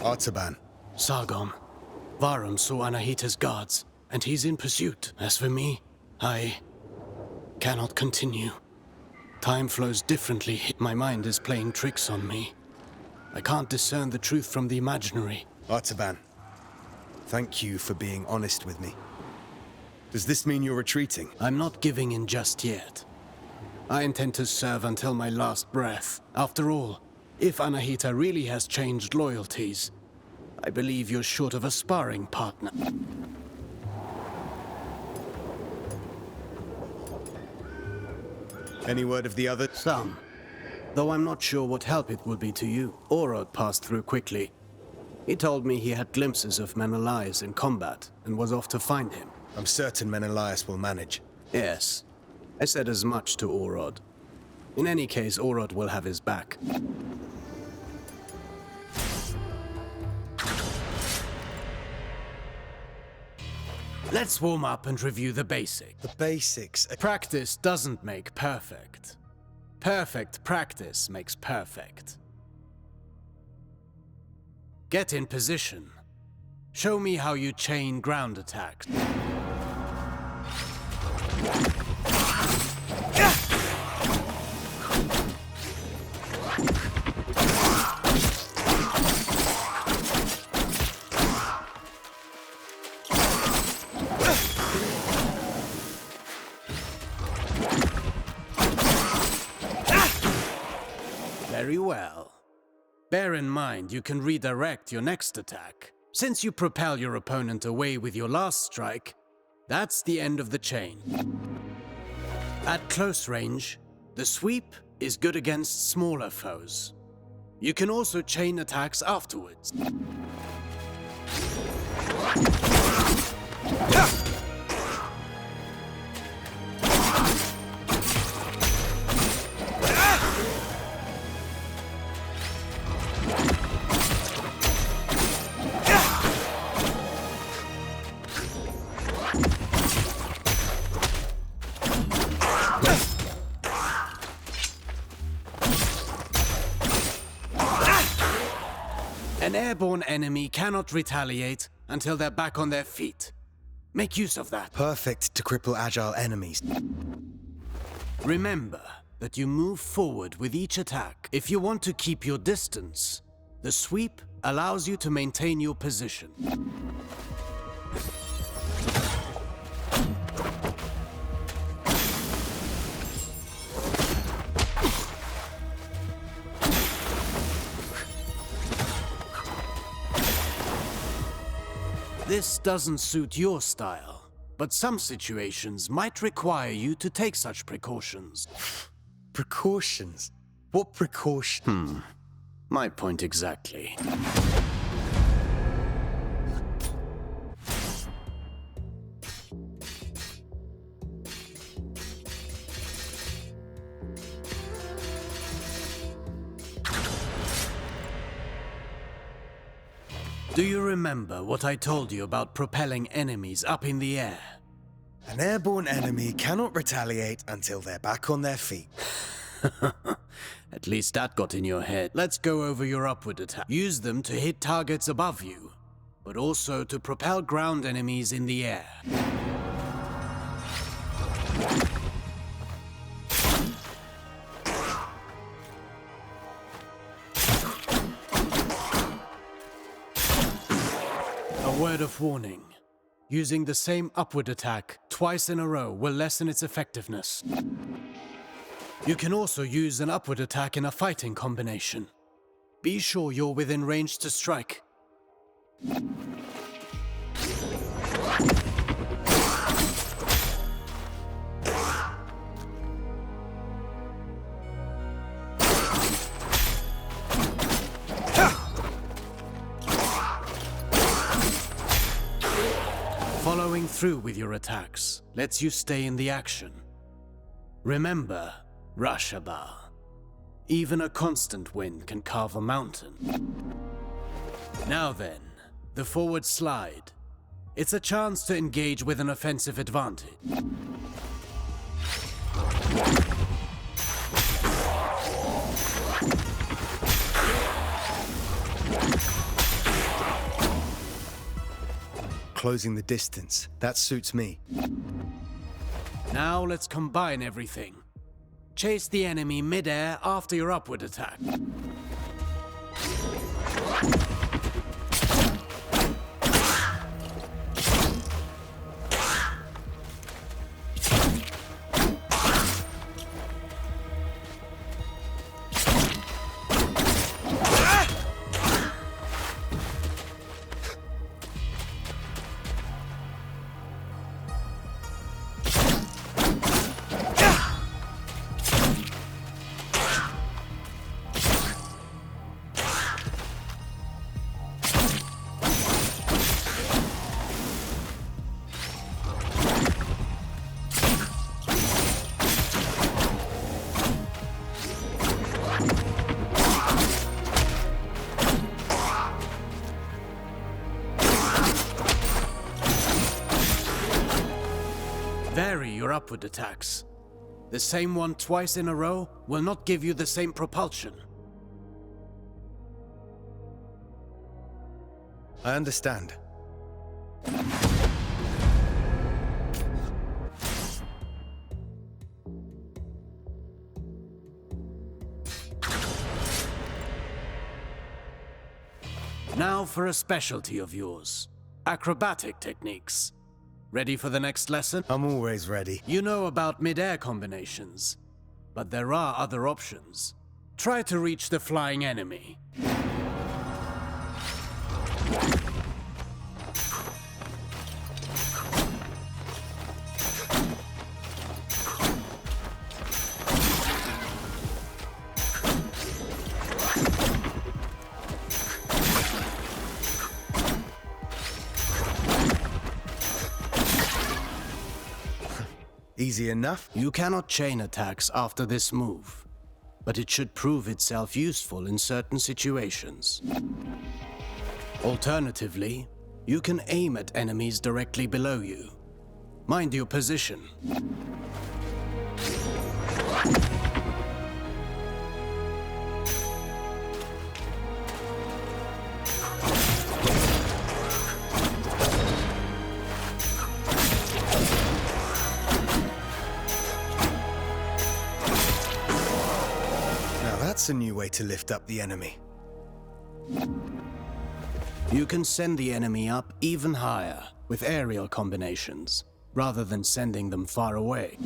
Artaban. Sargon. Varum saw Anahita's guards, and he's in pursuit. As for me, I cannot continue. Time flows differently. My mind is playing tricks on me. I can't discern the truth from the imaginary. Artaban, thank you for being honest with me. Does this mean you're retreating? I'm not giving in just yet. I intend to serve until my last breath. After all, if Anahita really has changed loyalties, I believe you're short of a sparring partner. Any word of the other? Some. Though I'm not sure what help it will be to you. Orod passed through quickly. He told me he had glimpses of Menelaus in combat and was off to find him. I'm certain Menelaus will manage. Yes. I said as much to Orod. In any case, Orod will have his back. Let's warm up and review the basics. The basics. Practice doesn't make perfect. Perfect practice makes perfect. Get in position. Show me how you chain ground attacks. Very well. Bear in mind you can redirect your next attack. Since you propel your opponent away with your last strike, that's the end of the chain. At close range, the sweep is good against smaller foes. You can also chain attacks afterwards. An airborne enemy cannot retaliate until they're back on their feet. Make use of that. Perfect to cripple agile enemies. Remember that you move forward with each attack. If you want to keep your distance, the sweep allows you to maintain your position. This doesn't suit your style, but some situations might require you to take such precautions. Precautions? What precaution? My point exactly. Do you remember what I told you about propelling enemies up in the air? An airborne enemy cannot retaliate until they're back on their feet. At least that got in your head. Let's go over your upward attack. Use them to hit targets above you, but also to propel ground enemies in the air. A word of warning. Using the same upward attack twice in a row will lessen its effectiveness. You can also use an upward attack in a fighting combination. Be sure you're within range to strike. Following through with your attacks lets you stay in the action. Remember, Rashaba. Even a constant wind can carve a mountain. Now then, the forward slide. It's a chance to engage with an offensive advantage. closing the distance. That suits me. Now let's combine everything. Chase the enemy mid-air after your upward attack. Vary your upward attacks. The same one twice in a row will not give you the same propulsion. I understand. Now for a specialty of yours. Acrobatic techniques. Ready for the next lesson? I'm always ready. You know about mid-air combinations, but there are other options. Try to reach the flying enemy. Easy enough? You cannot chain attacks after this move, but it should prove itself useful in certain situations. Alternatively, you can aim at enemies directly below you. Mind your position. That's a new way to lift up the enemy. You can send the enemy up even higher with aerial combinations, rather than sending them far away.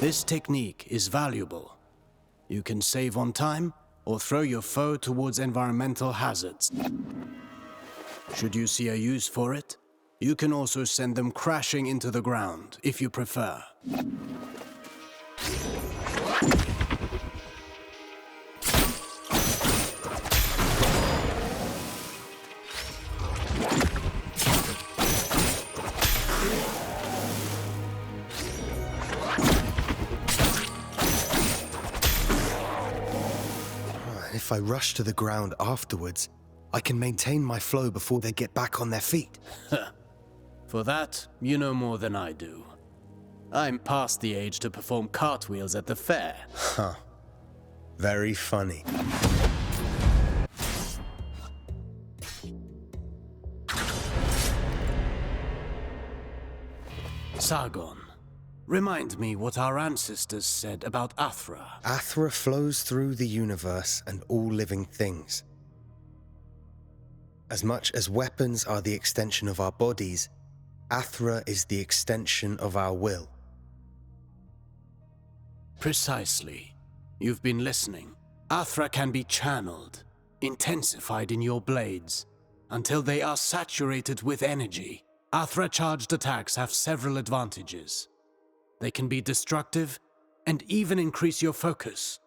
This technique is valuable. You can save on time or throw your foe towards environmental hazards. Should you see a use for it, you can also send them crashing into the ground if you prefer. If I rush to the ground afterwards, I can maintain my flow before they get back on their feet. For that, you know more than I do. I'm past the age to perform cartwheels at the fair. Huh. Very funny. Sargon, remind me what our ancestors said about Athra. Athra flows through the universe and all living things. As much as weapons are the extension of our bodies, Athra is the extension of our will. Precisely. You've been listening. Athra can be channeled, intensified in your blades, until they are saturated with energy. Athra-charged attacks have several advantages. They can be destructive and even increase your focus.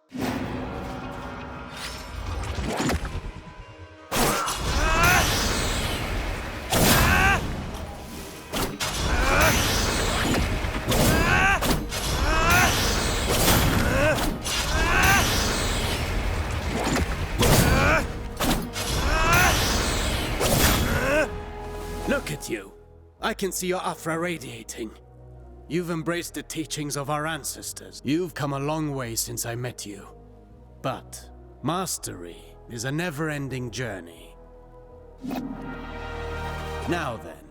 Look at you. I can see your Athra radiating. You've embraced the teachings of our ancestors. You've come a long way since I met you. But mastery is a never-ending journey. Now then,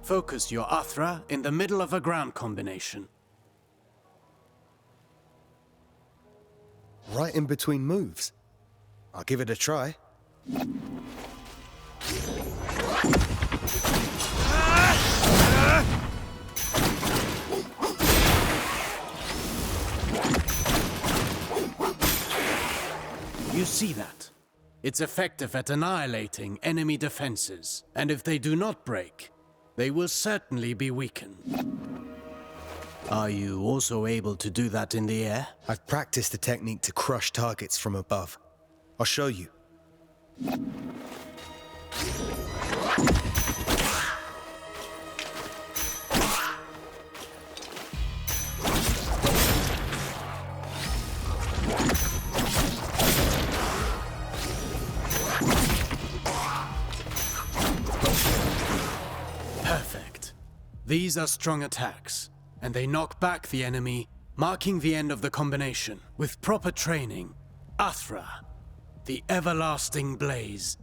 focus your Athra in the middle of a ground combination. Right in between moves. I'll give it a try. You see that? It's effective at annihilating enemy defenses, and if they do not break, they will certainly be weakened. Are you also able to do that in the air? I've practiced the technique to crush targets from above. I'll show you. Perfect. These are strong attacks, and they knock back the enemy, marking the end of the combination. With proper training, Athra, the everlasting blaze,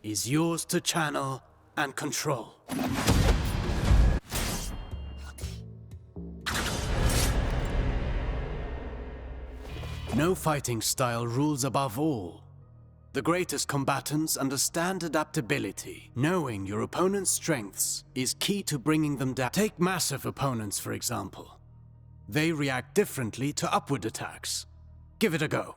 is yours to channel and control. No fighting style rules above all. The greatest combatants understand adaptability. Knowing your opponent's strengths is key to bringing them down. Take massive opponents, for example. They react differently to upward attacks. Give it a go.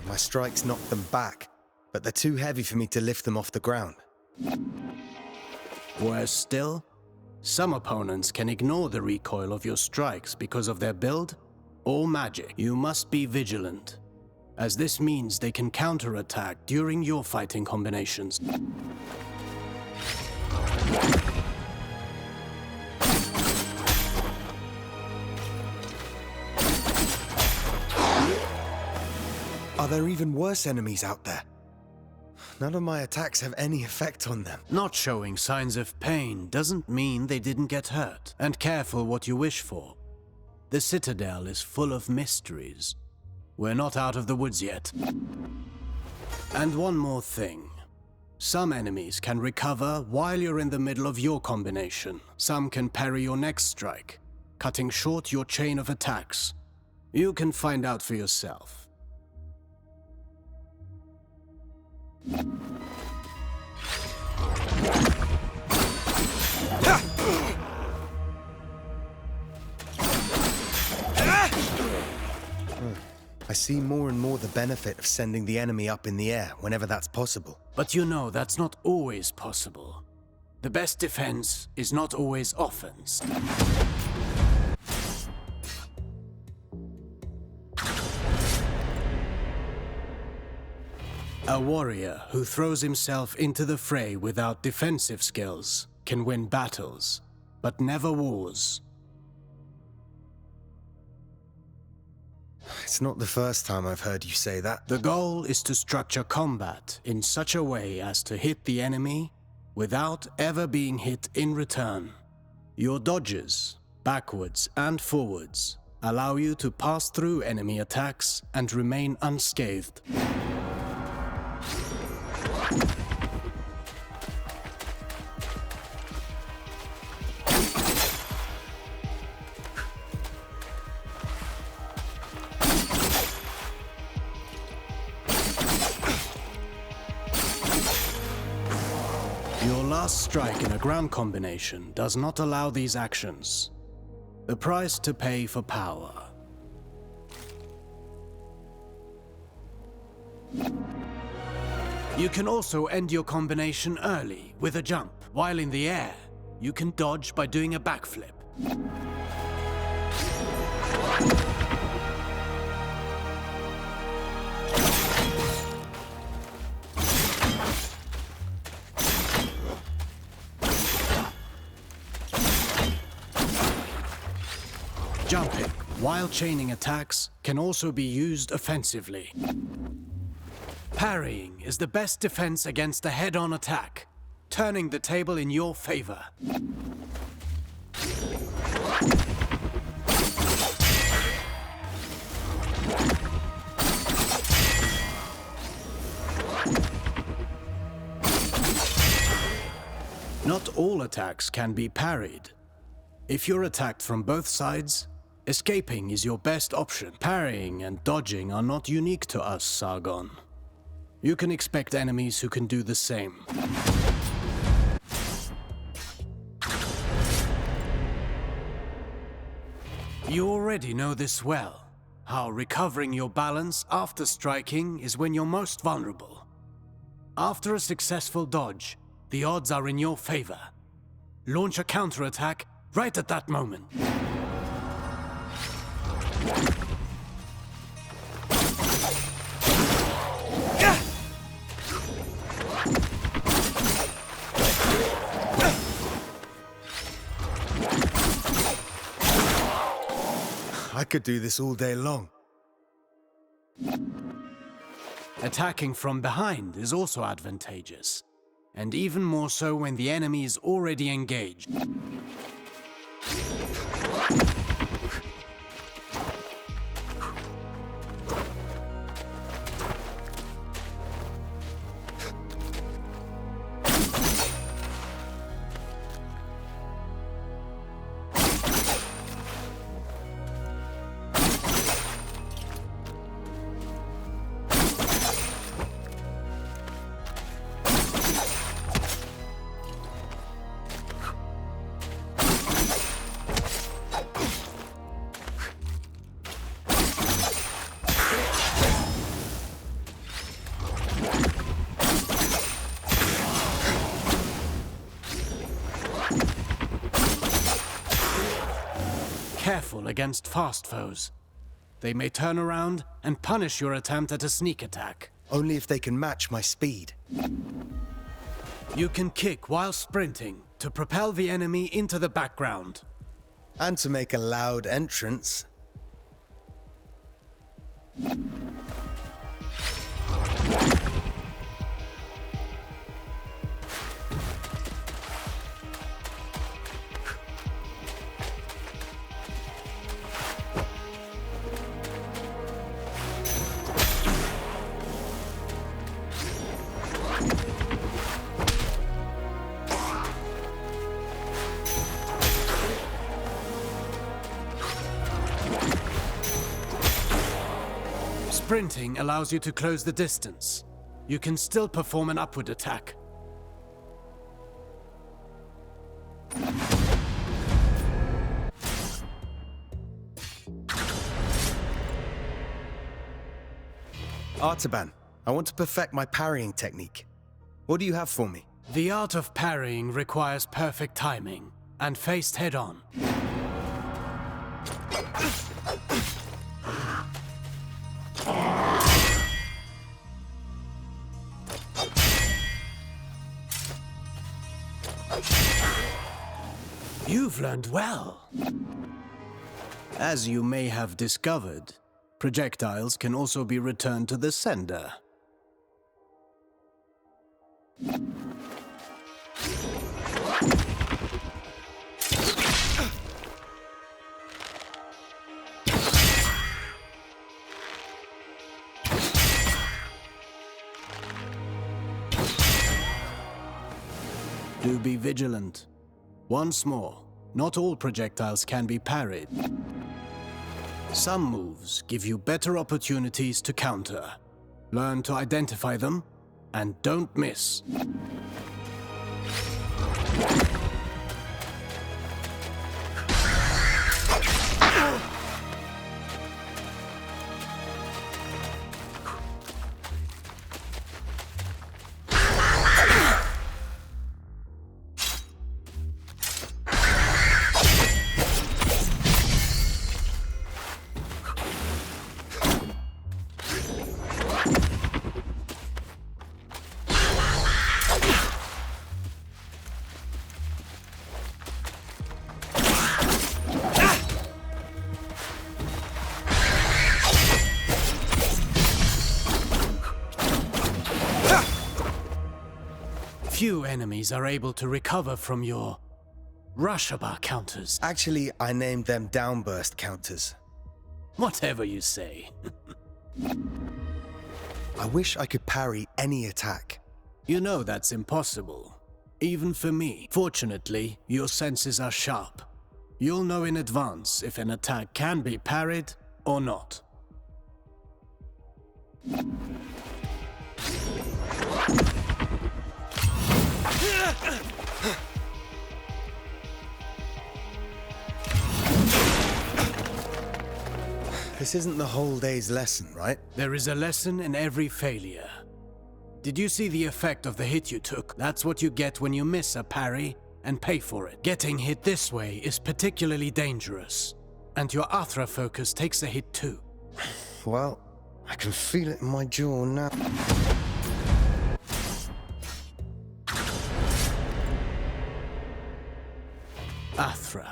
My strikes knock them back, but they're too heavy for me to lift them off the ground. Worse still, some opponents can ignore the recoil of your strikes because of their build or magic. You must be vigilant, as this means they can counterattack during your fighting combinations. Are there even worse enemies out there? None of my attacks have any effect on them. Not showing signs of pain doesn't mean they didn't get hurt. And careful what you wish for. The Citadel is full of mysteries. We're not out of the woods yet. And one more thing. Some enemies can recover while you're in the middle of your combination. Some can parry your next strike, cutting short your chain of attacks. You can find out for yourself. I see more and more the benefit of sending the enemy up in the air whenever that's possible. But you know that's not always possible. The best defense is not always offense. A warrior who throws himself into the fray without defensive skills can win battles, but never wars. It's not the first time I've heard you say that. The goal is to structure combat in such a way as to hit the enemy without ever being hit in return. Your dodges, backwards and forwards, allow you to pass through enemy attacks and remain unscathed. Your last strike in a ground combination does not allow these actions. The price to pay for power. You can also end your combination early with a jump. While in the air, you can dodge by doing a backflip. Jumping, while chaining attacks, can also be used offensively. Parrying is the best defense against a head-on attack, turning the table in your favor. Not all attacks can be parried. If you're attacked from both sides, escaping is your best option. Parrying and dodging are not unique to us, Sargon. You can expect enemies who can do the same. You already know this well, how recovering your balance after striking is when you're most vulnerable. After a successful dodge, the odds are in your favor. Launch a counterattack right at that moment. I could do this all day long. Attacking from behind is also advantageous, and even more so when the enemy is already engaged. Careful against fast foes. They may turn around and punish your attempt at a sneak attack. Only if they can match my speed. You can kick while sprinting to propel the enemy into the background. And to make a loud entrance. Sprinting allows you to close the distance. You can still perform an upward attack. Artaban, I want to perfect my parrying technique. What do you have for me? The art of parrying requires perfect timing and faced head-on. You've learned well. As you may have discovered, projectiles can also be returned to the sender. Do be vigilant. Once more, not all projectiles can be parried. Some moves give you better opportunities to counter. Learn to identify them, and don't miss. Few enemies are able to recover from your Rushaba counters. Actually, I named them downburst counters. Whatever you say. I wish I could parry any attack. You know that's impossible. Even for me. Fortunately, your senses are sharp. You'll know in advance if an attack can be parried or not. This isn't the whole day's lesson, right? There is a lesson in every failure. Did you see the effect of the hit you took? That's what you get when you miss a parry and pay for it. Getting hit this way is particularly dangerous, and your Athra focus takes a hit too. Well, I can feel it in my jaw now. Athra,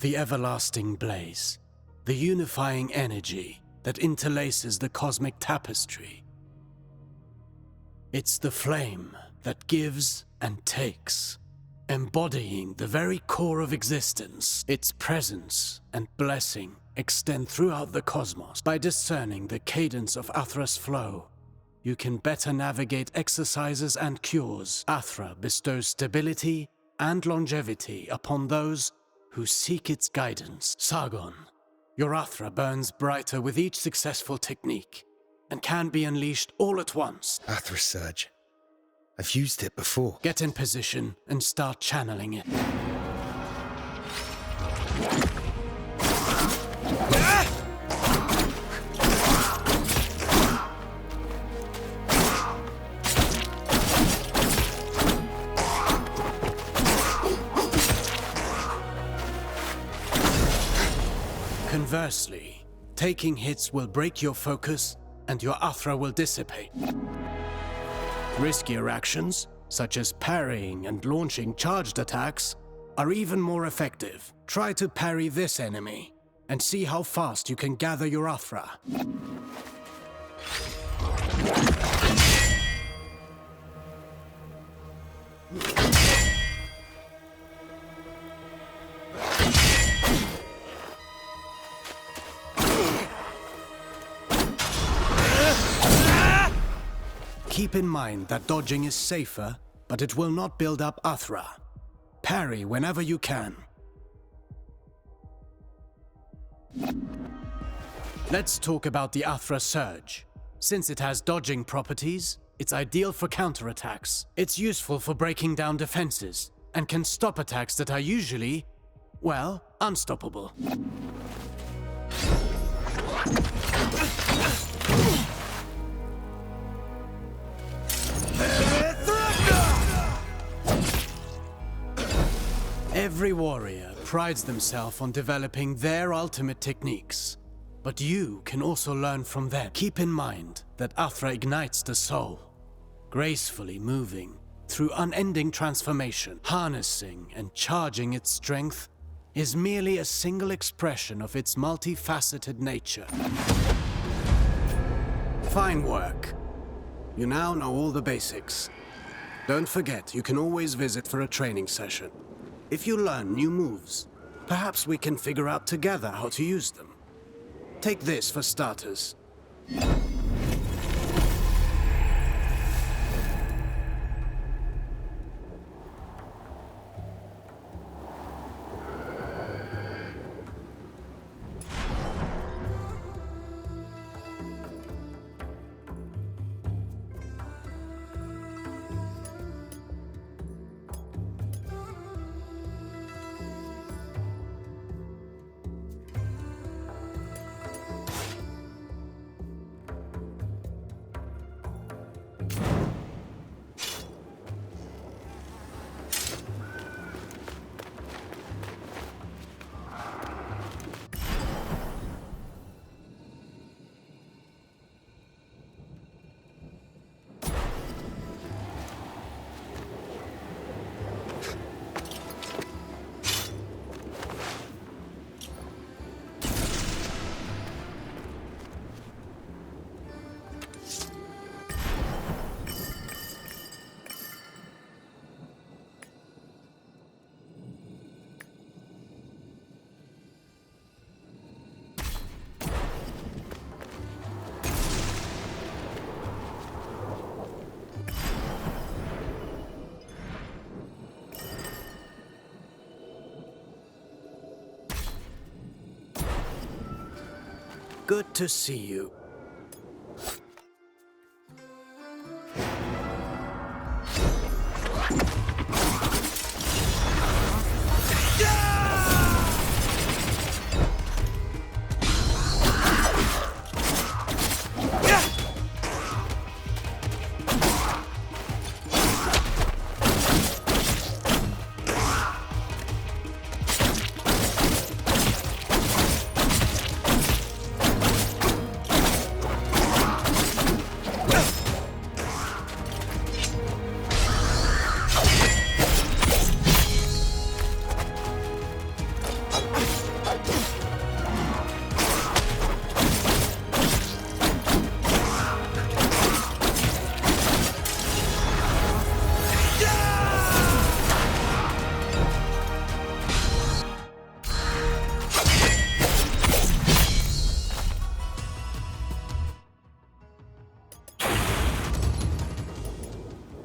the everlasting blaze, the unifying energy that interlaces the cosmic tapestry. It's the flame that gives and takes, embodying the very core of existence. Its presence and blessing extend throughout the cosmos. By discerning the cadence of Athra's flow, you can better navigate exercises and cures. Athra bestows stability and longevity upon those who seek its guidance. Sargon, your Athra burns brighter with each successful technique, and can be unleashed all at once. Athra Surge. I've used it before. Get in position and start channeling it. Conversely, taking hits will break your focus and your Athra will dissipate. Riskier actions, such as parrying and launching charged attacks, are even more effective. Try to parry this enemy, and see how fast you can gather your Athra. Keep in mind that dodging is safer, but it will not build up Athra. Parry whenever you can. Let's talk about the Athra Surge. Since it has dodging properties, it's ideal for counterattacks. It's useful for breaking down defenses, and can stop attacks that are usually, well, unstoppable. Every warrior prides themselves on developing their ultimate techniques, but you can also learn from them. Keep in mind that Athra ignites the soul, gracefully moving through unending transformation. Harnessing and charging its strength is merely a single expression of its multifaceted nature. Fine work. You now know all the basics. Don't forget, you can always visit for a training session. If you learn new moves, perhaps we can figure out together how to use them. Take this for starters. Good to see you.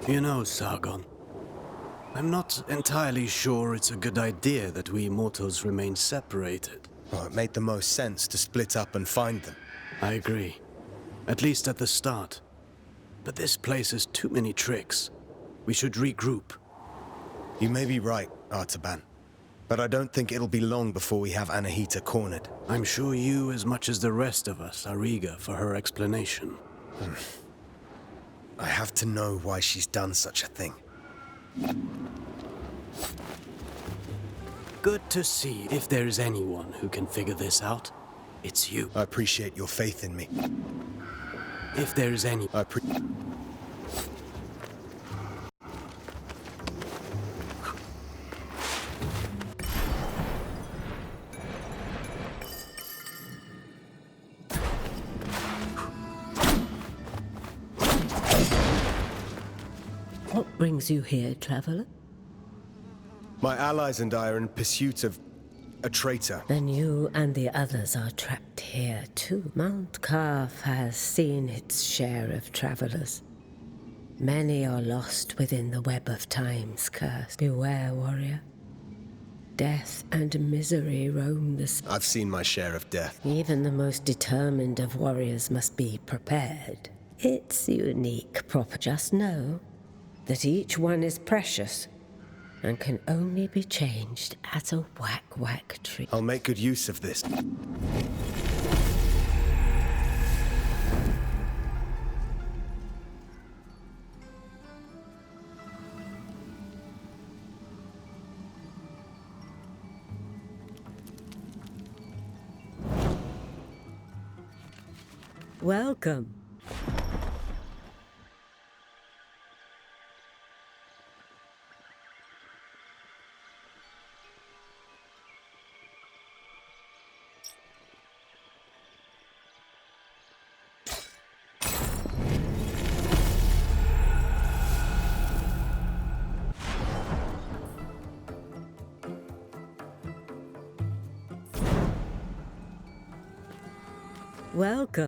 You know, Sargon, I'm not entirely sure it's a good idea that we mortals remain separated. Well, it made the most sense to split up and find them. I agree. At least at the start. But this place has too many tricks. We should regroup. You may be right, Artaban. But I don't think it'll be long before we have Anahita cornered. I'm sure you, as much as the rest of us, are eager for her explanation. I have to know why she's done such a thing. Good to see. If there is anyone who can figure this out, it's you. I appreciate your faith in me. If there is any... What brings you here, traveler? My allies and I are in pursuit of a traitor. Then you and the others are trapped here too. Mount Kaf has seen its share of travelers. Many are lost within the web of time's curse. Beware, warrior. Death and misery roam the I've seen my share of death. Even the most determined of warriors must be prepared. It's unique, proper. Just know that each one is precious and can only be changed at a whack-whack tree. I'll make good use of this. Welcome. Welcome.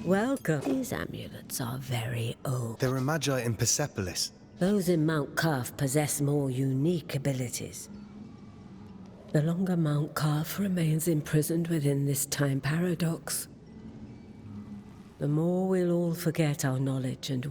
Welcome. These amulets are very old. There are magi in Persepolis. Those in Mount Kaf possess more unique abilities. The longer Mount Kaf remains imprisoned within this time paradox, the more we'll all forget our knowledge and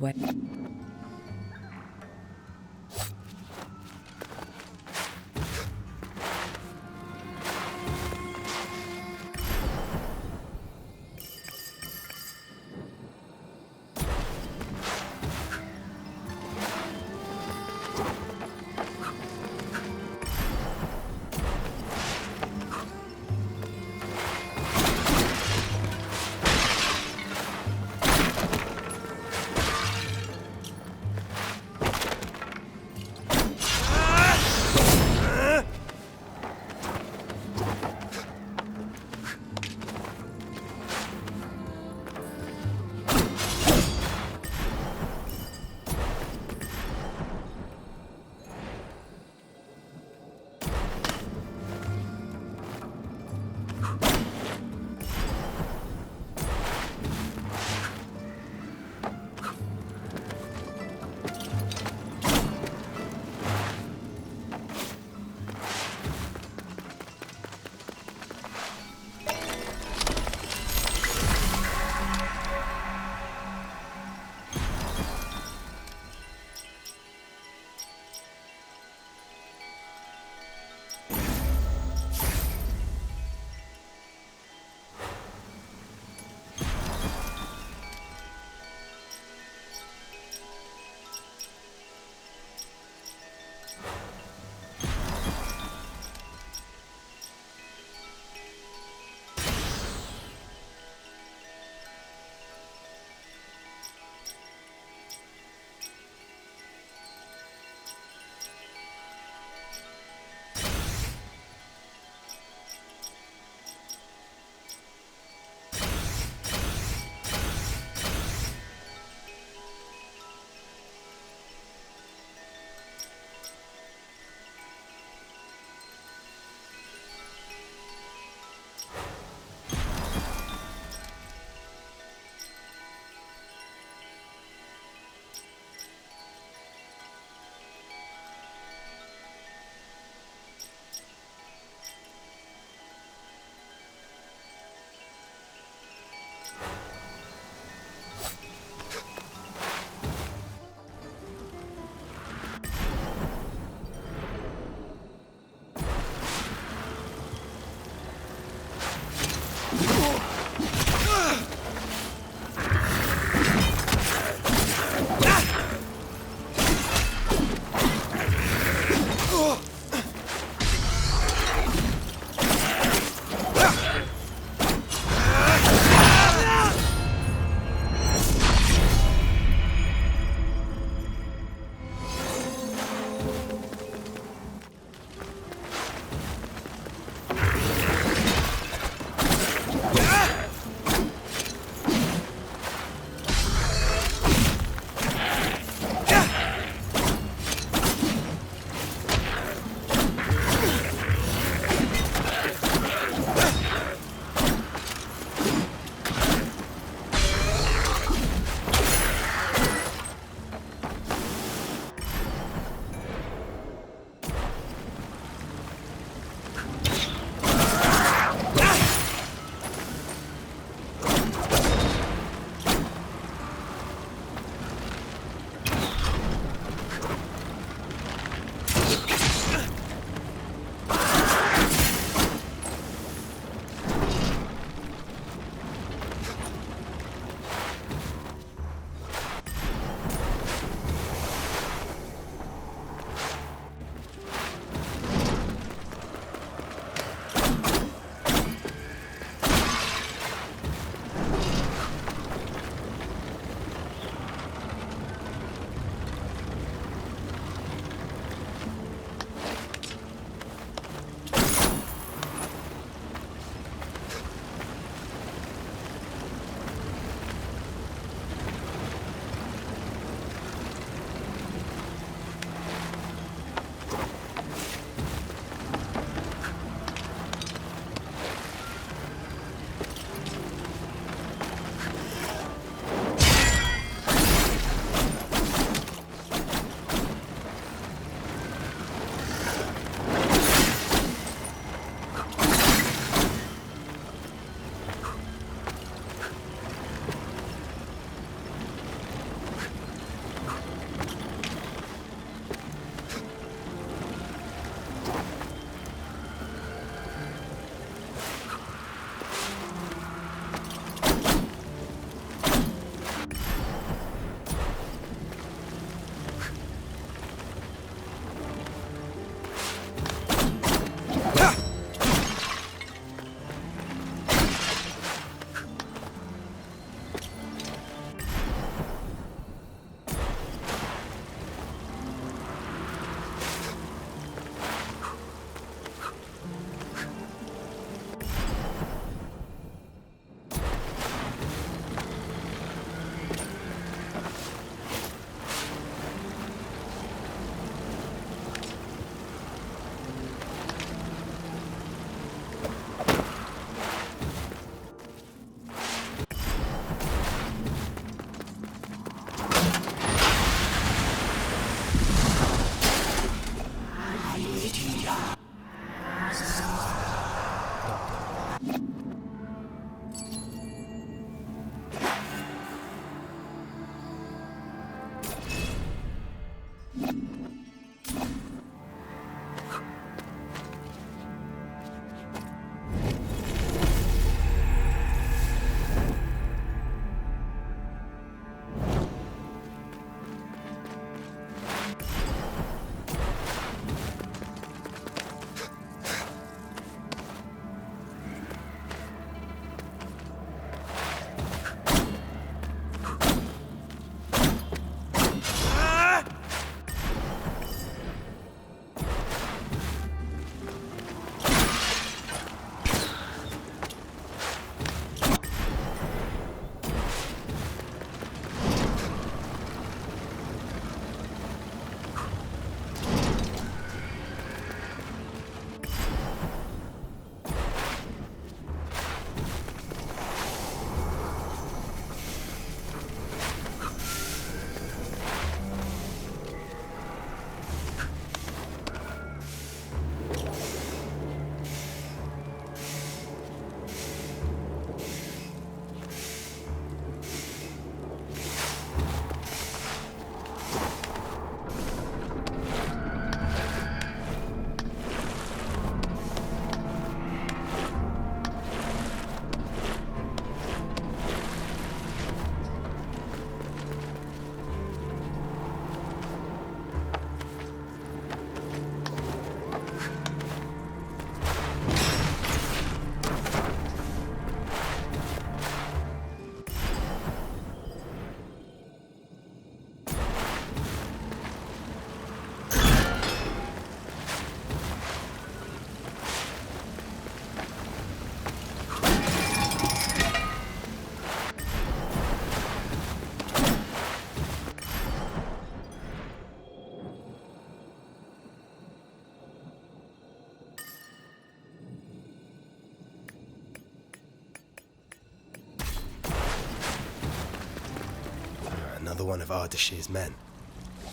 another one of Ardashir's men.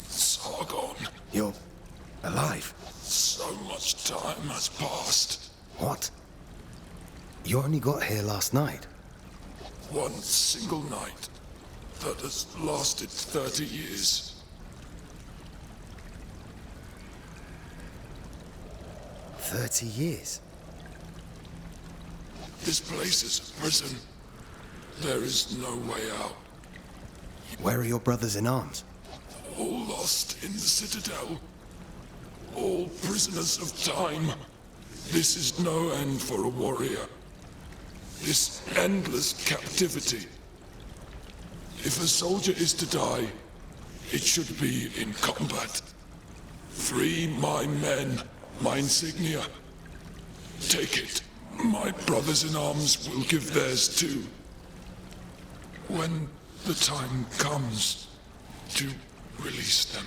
Sargon. You're alive? So much time has passed. What? You only got here last night. One single night that has lasted 30 years. 30 years? This place is a prison. There is no way out. Where are your brothers in arms? All lost in the Citadel. All prisoners of time. This is no end for a warrior. This endless captivity. If a soldier is to die, it should be in combat. Free my men, my insignia. Take it. My brothers in arms will give theirs too. When the time comes to release them.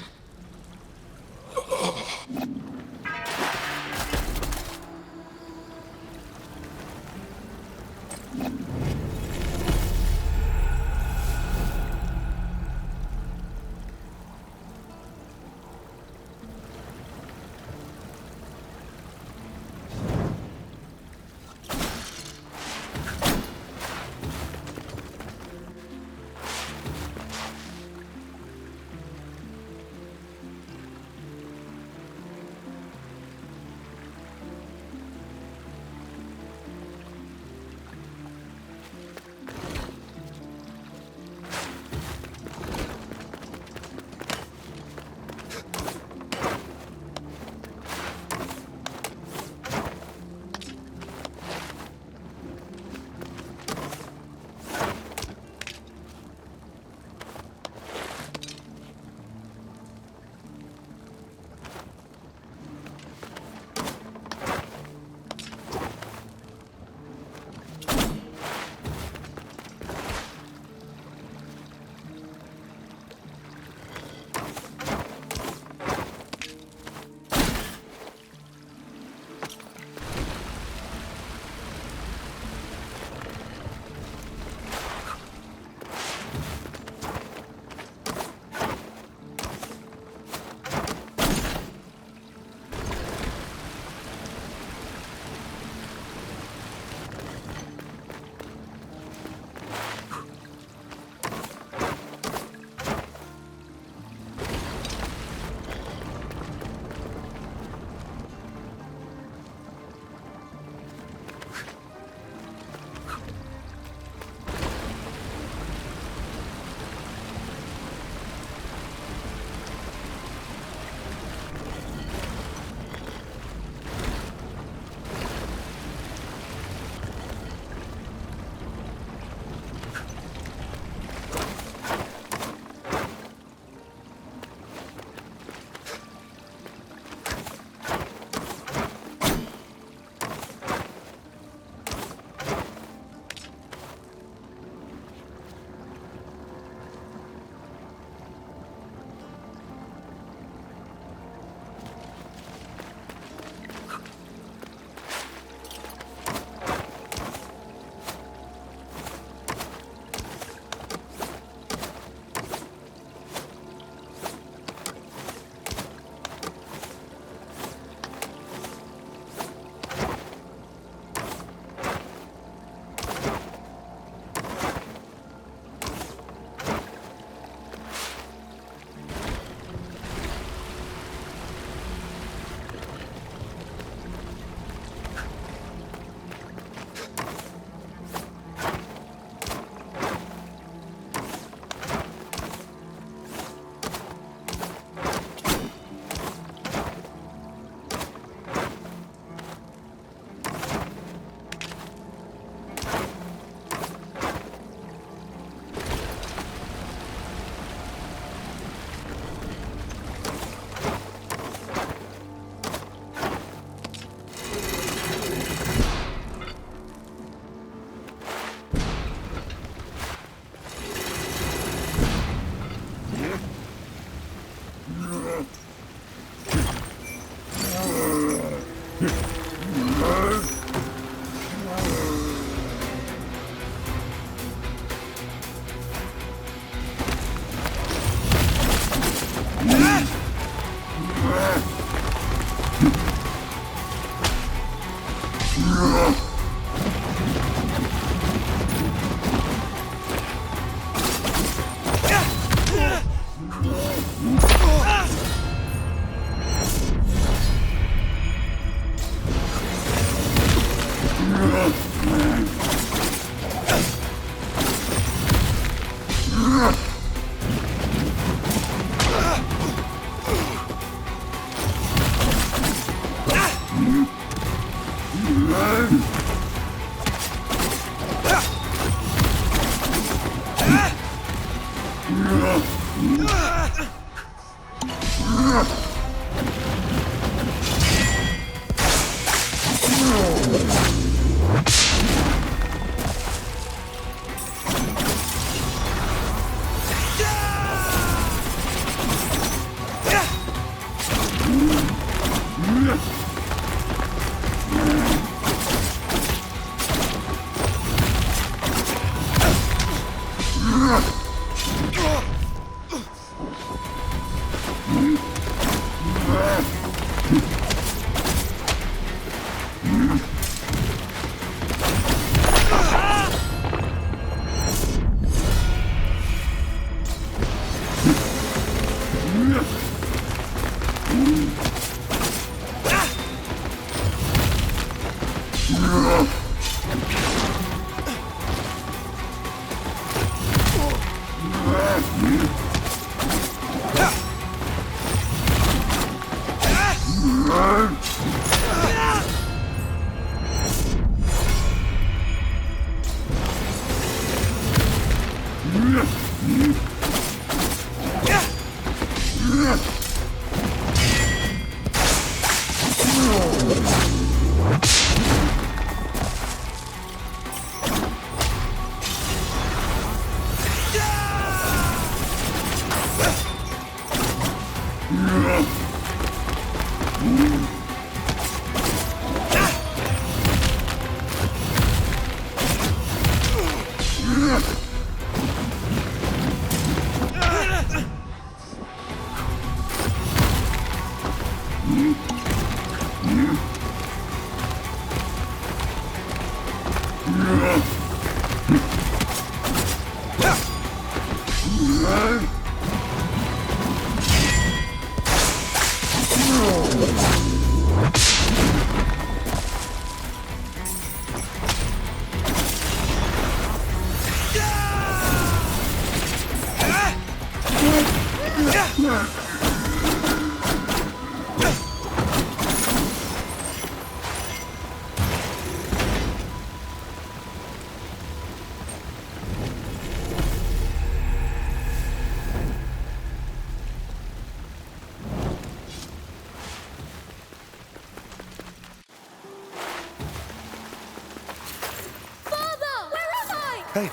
Hey,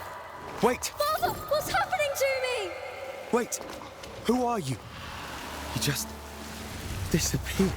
wait! Father, what's happening to me? Wait! Who are you? You just disappeared.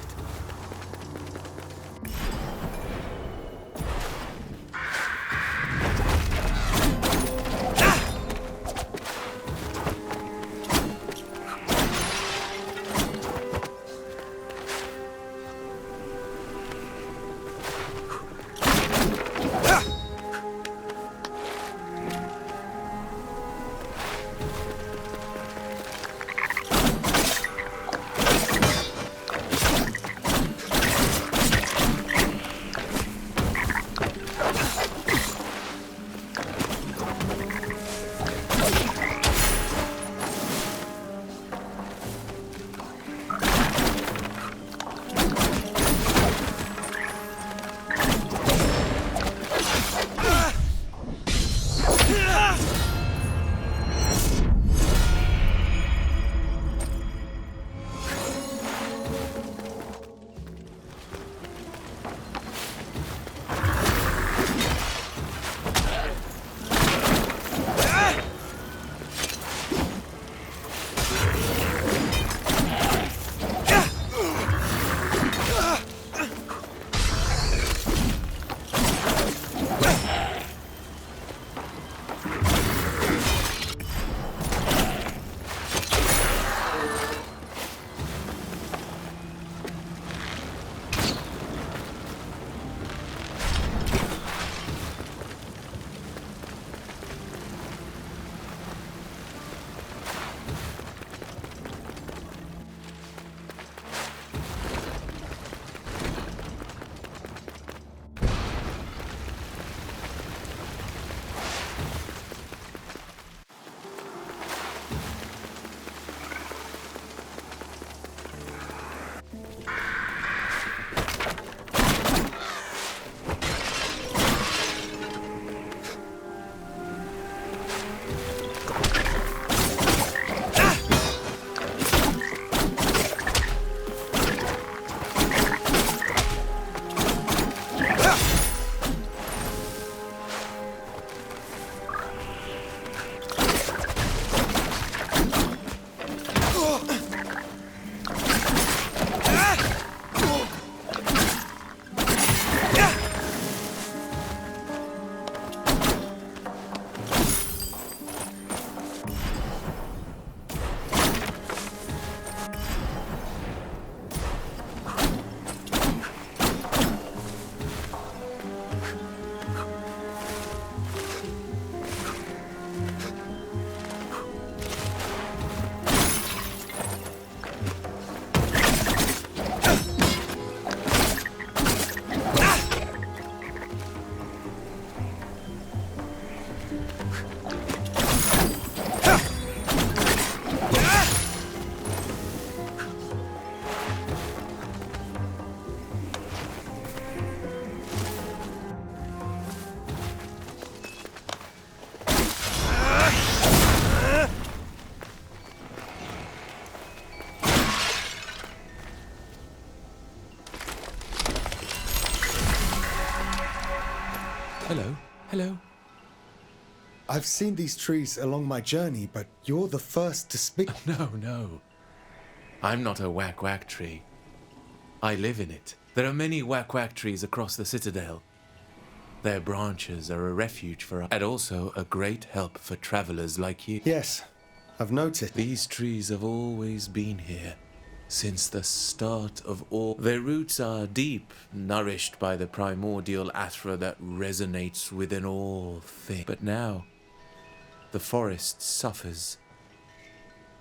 Hello, hello. I've seen these trees along my journey, but you're the first to speak. No. I'm not a whack-whack tree. I live in it. There are many whack-whack trees across the citadel. Their branches are a refuge for us, and also a great help for travelers like you. Yes, I've noticed. These trees have always been here, since the start of all. Their roots are deep, nourished by the primordial athra that resonates within all things. But now, the forest suffers.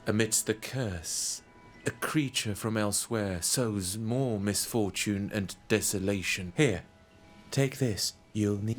Amidst the curse, a creature from elsewhere sows more misfortune and desolation. Here, take this. You'll need...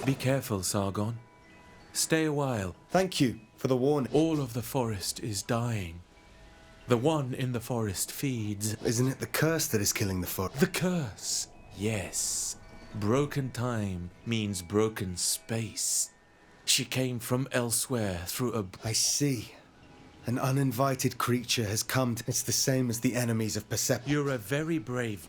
Be careful, Sargon. Stay a while. Thank you for the warning. All of the forest is dying. The one in the forest feeds. Isn't it the curse that is killing the forest? The curse. Yes. Broken time means broken space. She came from elsewhere through a... I see. An uninvited creature has come. It's the same as the enemies of Persephone. You're a very brave...